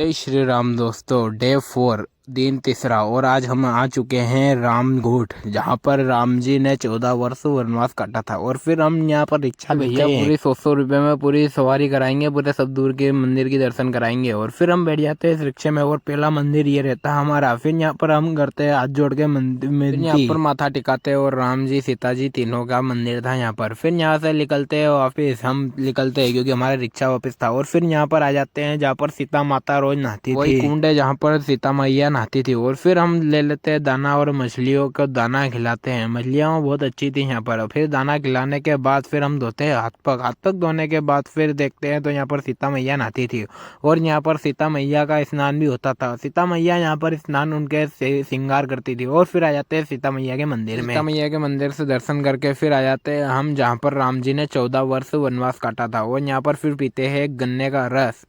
जय श्री राम दोस्तों। डे 4 दिन तीसरा और आज हम आ चुके हैं रामघूट, जहाँ पर राम जी ने 14 वर्ष वनवास काटा था। और फिर हम यहाँ पर रिक्शा भैया पूरी 100 रुपये में पूरी सवारी कराएंगे, पूरे सब दूर के मंदिर की दर्शन कराएंगे। और फिर हम बैठ जाते हैं इस रिक्शे में और पहला मंदिर ये रहता है हमारा। फिर यहाँ पर हम करते हैं हाथ जोड़ के मंदिर में यहाँ पर माथा टिकाते और राम जी सीता जी तीनों का मंदिर था यहाँ पर। फिर यहाँ से निकलते हैं वापिस, हम निकलते हैं क्योंकि हमारा रिक्शा वापिस था। और फिर यहाँ पर आ जाते हैं जहाँ पर सीता माता रोज नहाती थी, वही कुंड है जहाँ पर सीता मैया नहाती थी। और फिर हम ले लेते हैं दाना और मछलियों को दाना खिलाते हैं। मछलियाँ बहुत अच्छी थी यहाँ पर। फिर दाना खिलाने के बाद फिर हम धोते हैं हाथ पग धोने के बाद फिर देखते हैं तो यहाँ पर सीता मैया नहाती थी और यहाँ पर सीता मैया का स्नान भी होता था। सीता मैया यहाँ पर स्नान उनके श्रृंगार करती थी। और फिर आ जाते हैं सीता मैया के मंदिर में। सीता मैया के मंदिर से दर्शन करके फिर आ जाते हैं हम जहाँ पर राम जी ने 14 वर्ष वनवास काटा था। और यहाँ पर फिर पीते हैं एक गन्ने का रस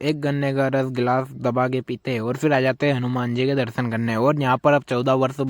गिलास दबा के पीते हैं। और फिर आ जाते हैं हनुमान जी के दर्शन करने। और यहाँ पर अब 14 वर्ष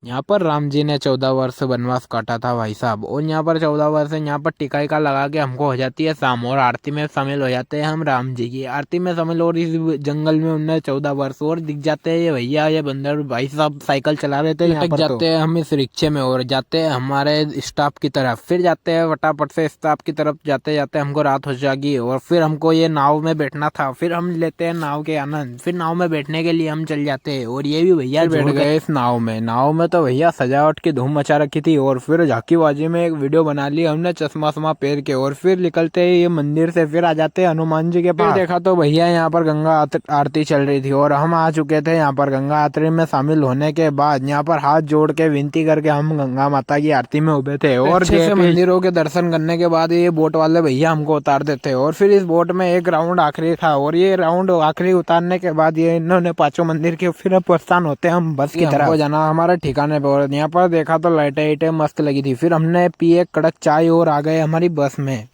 यहाँ पर राम जी ने 14 वर्ष वनवास काटा था भाई साहब। और यहाँ पर 14 वर्ष यहाँ पर टिकाई का लगा के हमको हो जाती है शाम और आरती में शामिल हो जाते हैं हम राम जी की आरती में शामिल। और इस जंगल में उन्हें 14 वर्ष और दिख जाते हैं ये भैया, ये बंदर भाई साहब साइकिल चला रहे थे। यहाँ पर जाते हैं हम इस रिक्शे में और जाते हैं हमारे स्टाफ की तरफ। फिर जाते हैं फटाफट से स्टाफ की तरफ। जाते जाते हमको रात हो जाएगी और फिर हमको ये नाव में बैठना था। फिर हम लेते हैं नाव के आनंद। फिर नाव में बैठने के लिए हम चल जाते हैं और ये भी भैया बैठ गए इस नाव में तो भैया सजावट की धूम मचा रखी थी। और फिर झांकीबाजी में एक वीडियो बना ली हमने चश्मा पहन के। और फिर निकलते ही ये मंदिर से फिर आ जाते हैं हनुमान जी के पास। देखा तो भैया यहाँ पर गंगा आरती चल रही थी और हम आ चुके थे यहाँ पर। गंगा आरती में शामिल होने के बाद यहाँ पर हाथ जोड़ के विनती करके हम गंगा माता की आरती में उभे थे। और जैसे मंदिरों के दर्शन करने के बाद ये बोट वाले भैया हमको उतार देते। और फिर इस बोट में एक राउंड आखिरी था और ये राउंड आखिरी उतारने के बाद ये इन्होंने 5 मंदिर के फिर प्रस्थान होते हम बस की तरफ जाना हमारे ठिकाने पर। यहाँ पर देखा तो लाइटें मस्त लगी थी। फिर हमने पी एक कड़क चाय और आ गए हमारी बस में।